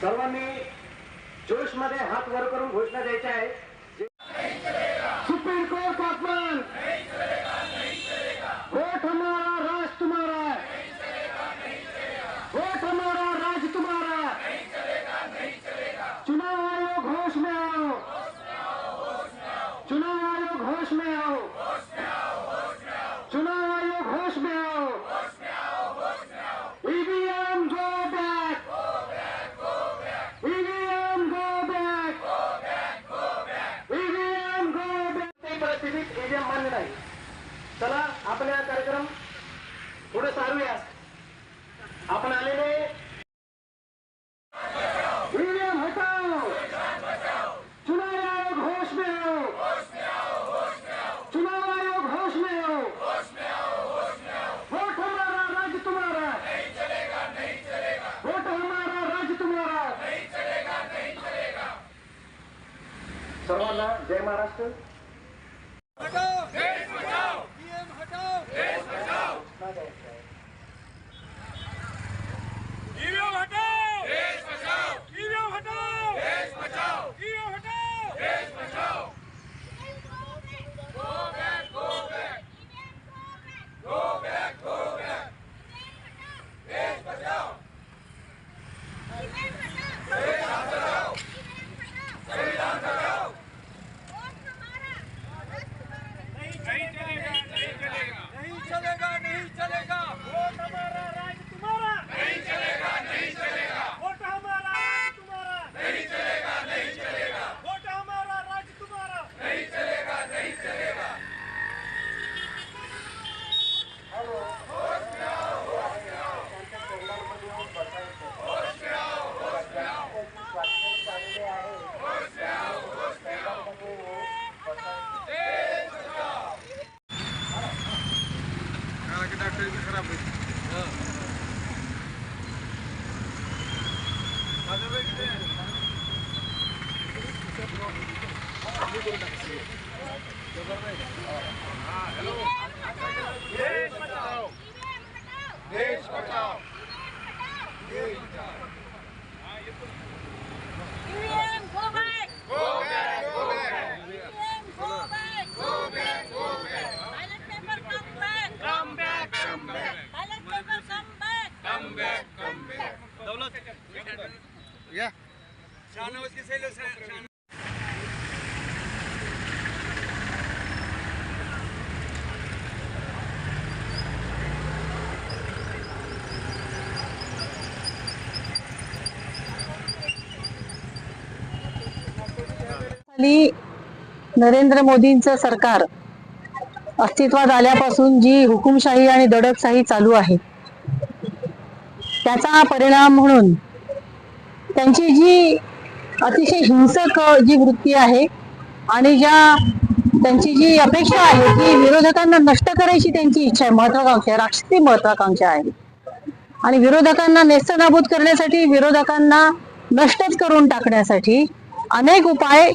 सर्वांनी जोश मध्ये हात वर करून घोषणा द्यायची आहे। सुप्रीम कोर्ट का अपमान, वोट हमारा राज तुम्हारा, वोट हमारा राज तुम्हारा, चुनाव आयोग होश में आओ, चुनाव आयोग होश में आओ, चुनाव आयोग होश में आओ, EVM go back, EVM go back, EVM go back. परिस्थितीत ईवीएम मान्य नाही। चला आपला कार्यक्रम पुढे सारूया। आपण आलेले ईवीएम हटाओ, चुनाव आयोग होश में आओ, चुनाव आयोग होश में आओ, वोट हमारा राज तुम्हारा, वोट हमारा राज तुम्हारा। सर्वांना जय महाराष्ट्र। हटाओ देश बचाओ, पीएम हटाओ देश बचाओ, ईवीएम हटाओ देश बचाओ, ईवीएम हटाओ देश बचाओ, ईवीएम हटाओ देश बचाओ। Go back go back, go back go back, देश बचाओ, संविधान बचाओ, संविधान बचाओ। नहीं चलेगा, नहीं चलेगा, नहीं चलेगा, नहीं चलेगा। वोट हमारा राज तुम्हारा, नहीं चलेगा, नहीं चलेगा। वोट हमारा राज तुम्हारा, नहीं चलेगा, नहीं चलेगा। वोट हमारा राज तुम्हारा, नहीं चलेगा, नहीं चलेगा। होश में आओ, होश में आओ, होश में आओ, होश में आओ, होश में आओ, होश में आओ। देश बचाओ। खराब देश बचाओ, देश बचाओ, देश बचाओ। EVM go back, go back, go back, EVM go back, go back, go back, ballot paper come back, come back, come back, ballot paper come back. Come back, come back. दौलत या शानवाज की सैलो शान। नरेंद्र मोदींचं सरकार अस्तित्वात आल्यापासून जी हुकुमशाही आणि दडपशाही चालू आहे त्याचा परिणाम म्हणून त्यांची जी अतिशय हिंसक जी वृत्ती आहे आणि त्यांची जी अपेक्षा आहे की विरोधकांना नष्ट करायची त्यांची इच्छा आहे, महत्वाकांक्षा, राष्ट्रीय महत्वाकांक्षा आहे आणि विरोधकांना नेस्तनाबूत करण्यासाठी, विरोधकांना नष्टच करून टाकण्यासाठी अनेक उपाय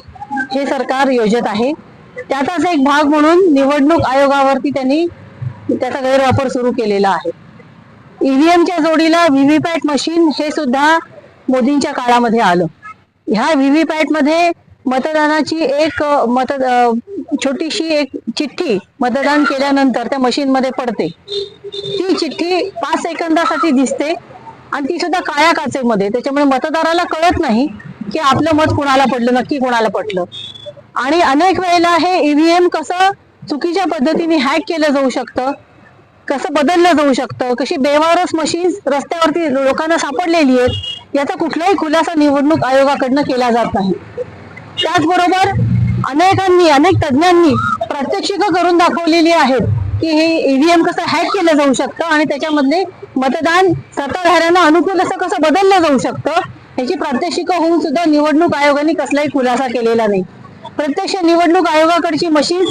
हे सरकार योजत आहे। त्याचाच एक भाग म्हणून निवडणूक आयोगावरती त्यांनी त्याचा गैरवापर सुरू केलेला आहे। ईव्हीएमच्या जोडीला व्हीव्हीपॅट मशीन हे सुद्धा मोदींच्या काळामध्ये आलं। ह्या व्हीव्हीपॅट मध्ये मतदानाची एक छोटीशी एक चिठ्ठी मतदान केल्यानंतर त्या मशीन मध्ये पडते। ती चिठ्ठी 5 सेकंदासाठी दिसते आणि ती सुद्धा काळ्या काचेमध्ये, त्याच्यामुळे मतदाराला कळत नाही की आपलं मत कोणाला पडलं, नक्की कोणाला पडलं। आणि अनेक वेळेला हे ईव्हीएम कसं चुकीच्या पद्धतीने हॅक केलं जाऊ शकतं, कसं बदललं जाऊ शकतं, कशी बेवारस मशीन रस्त्यावरती लोकांना सापडलेली आहेत याचा कुठलाही खुलासा निवडणूक आयोगाकडनं केला जात नाही। त्याचबरोबर अनेक तज्ञांनी प्रात्यक्षिकं करून दाखवलेली आहेत की हे ईव्हीएम कसं हॅक केलं जाऊ शकतं आणि त्याच्यामधले मतदान सत्ताधाऱ्यांना अनुकूल असं कसं बदललं जाऊ शकतं याची प्रात्यक्षिकं होऊन सुद्धा निवडणूक आयोगाने कसलाही खुलासा केलेला नाही। प्रत्यक्ष निवडणूक आयोगाकडची मशीन्स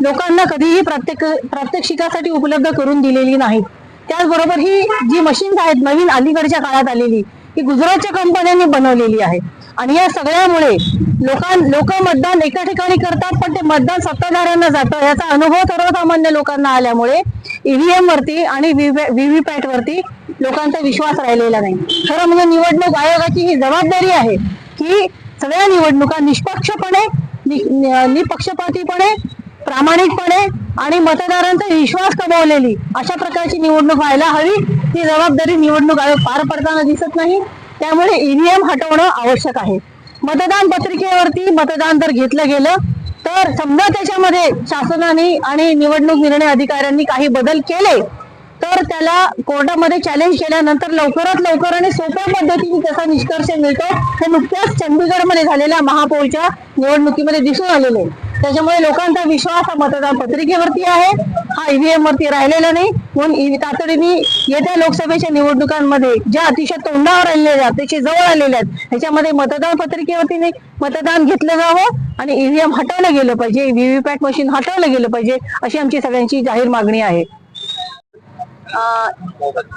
लोकांना कधीही प्रात्यक्षिकासाठी उपलब्ध करून दिलेली नाहीत। त्याचबरोबर ही जी मशीन्स आहेत नवीन अलीकडच्या काळात आलेली ही गुजरातच्या कंपन्यांनी बनवलेली आहे आणि या सगळ्यामुळे लोक मतदान एका ठिकाणी करतात पण ते मतदान सत्ताधाऱ्यांना जातं याचा अनुभव सर्वसामान्य लोकांना आल्यामुळे ईव्हीएम वरती आणि व्हीव्हीपॅट वरती लोकांचा विश्वास राहिलेला नाही. खरं म्हणजे निवडणूक आयोगाची ही जबाबदारी आहे की सगळ्या निवडणुका निष्पक्षपणे निपक्षपातीपणे प्रामाणिकपणे आणि मतदारांचा विश्वास कमावलेली अशा प्रकारची निवडणूक व्हायला हवी. ती जबाबदारी निवडणूक आयोग पार पडताना दिसत नाही. त्यामुळे ईव्हीएम हटवणं आवश्यक आहे. मतदान पत्रिकेवरती मतदान जर घेतलं गेलं तर समजा त्याच्यामध्ये शासनाने आणि निवडणूक निर्णय अधिकाऱ्यांनी काही बदल केले तर त्याला कोर्टामध्ये चॅलेंज केल्यानंतर लवकरात लवकर आणि सोप्या पद्धतीने त्याचा निष्कर्ष मिळतो. हे नुकत्याच चंदीगडमध्ये झालेल्या महापौरच्या निवडणुकीमध्ये दिसून आलेले आहे. त्याच्यामुळे लोकांचा विश्वास हा मतदान पत्रिकेवरती आहे, हा ईव्हीएम वरती राहिलेला नाही. म्हणून तातडीने येत्या लोकसभेच्या निवडणुकांमध्ये ज्या अतिशय तोंडावर आलेल्या आहेत, अतिशय जवळ आलेल्या आहेत, ह्याच्यामध्ये मतदान पत्रिकेवरती नाही मतदान घेतलं जावं आणि ईव्हीएम हटवलं गेलं पाहिजे, व्हीव्हीपॅट मशीन हटवलं गेलं पाहिजे, अशी आमची सगळ्यांची जाहीर मागणी आहे.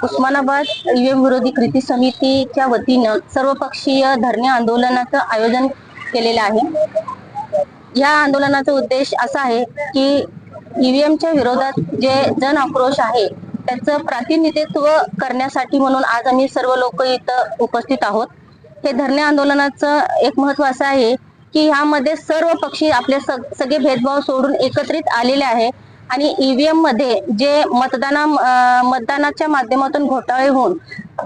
उस्मानाबाद ईव्हीएम विरोधी कृती समितीच्या वतीनं सर्वपक्षीय धरणे आंदोलनाचं आयोजन केलेलं आहे. या आंदोलनाचा उद्देश असा आहे की ईव्हीएमच्या विरोधात जे जन आक्रोश आहे त्याचं प्रातिनिधित्व करण्यासाठी म्हणून आज आम्ही सर्व लोक इथं उपस्थित आहोत. हे धरणे आंदोलनाचं एक महत्व असं आहे की ह्यामध्ये सर्व पक्षी आपले सगळे भेदभाव सोडून एकत्रित आलेले आहे आणि ईव्हीएम मध्ये जे मतदानाच्या माध्यमातून घोटाळे होऊन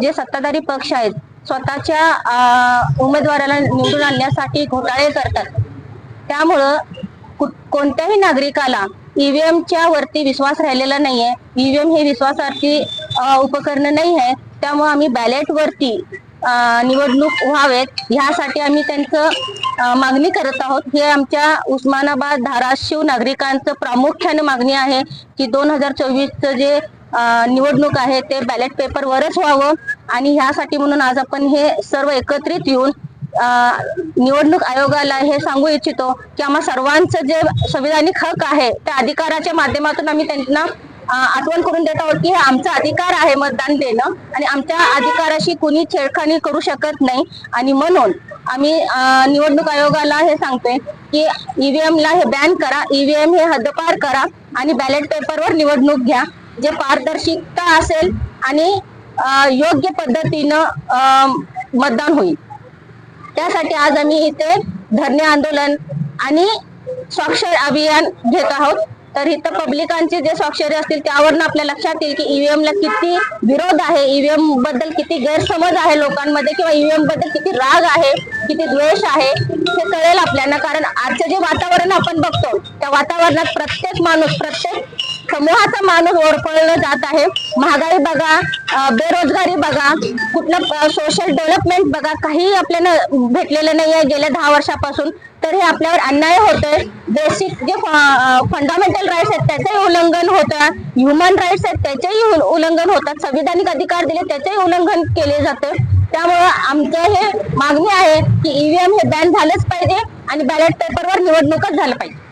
जे सत्ताधारी पक्ष आहेत स्वतःच्या उमेदवाराला निवडून आणण्यासाठी घोटाळे करतात. त्यामुळं कोणत्याही नागरिकाला ईव्हीएमच्या वरती विश्वास राहिलेला नाहीये. ईव्हीएम हे विश्वासार्थी उपकरण नाही आहे. त्यामुळे आम्ही बॅलेट वरती निवडणूक व्हावेत ह्यासाठी आम्ही त्यांचं मागणी करत आहोत. हे आमच्या उस्मानाबाद धाराशिव नागरिकांचं प्रामुख्याने मागणी आहे की 2024चं जे निवडणूक आहे ते बॅलेट पेपरवरच व्हावं आणि ह्यासाठी म्हणून आज आपण हे सर्व एकत्रित येऊन निवडणूक आयोगाला हे सांगू इच्छितो की आम्हा सर्वांचं जे संविधानिक हक आहे त्या अधिकाराच्या माध्यमातून आम्ही त्यांना आठवण करून देत आहोत की हे आमचा अधिकार आहे मतदान देणं आणि आमच्या अधिकाराशी कुणी छेडखानी करू शकत नाही. आणि म्हणून आम्ही निवडणूक आयोगाला हे सांगतोय की ईव्हीएमला हे बॅन करा, ईव्हीएम हे हद्दपार करा आणि बॅलेट पेपरवर निवडणूक घ्या जे पारदर्शकता असेल आणि योग्य पद्धतीनं मतदान होईल. त्यासाठी आज आम्ही इथे धरणे आंदोलन आणि स्वाक्षर अभियान घेत आहोत. तर इथं पब्लिकांचे जे स्वाक्षरी असतील त्यावरून आपल्या लक्षात येईल की ईव्हीएमला किती विरोध आहे, ईव्हीएम बद्दल किती गैरसमज आहे लोकांमध्ये किंवा ईव्हीएम बद्दल किती राग आहे, किती द्वेष आहे हे कळेल आपल्याला. कारण आजचं जे वातावरण आपण बघतो त्या वातावरणात प्रत्येक माणूस प्रत्येक समूहाचा माणूस ओरफळलं जात आहे. महागाई बघा, बेरोजगारी बघा, कुठलं सोशल डेव्हलपमेंट बघा, काही आपल्याला भेटलेलं नाही आहे गेल्या 10 वर्षापासून. तर हे आपल्यावर अन्याय होतोय. बेसिक जे फंडामेंटल राईट्स आहेत त्याचंही उल्लंघन होतं, ह्युमन राईट्स आहेत त्याचेही उल्लंघन होतात, संविधानिक अधिकार दिले त्याचेही उल्लंघन केले जाते. त्यामुळं आमचं हे मागणी आहे की ईव्हीएम हे बॅन झालंच पाहिजे आणि बॅलेट पेपरवर निवडणूकच झालं पाहिजे.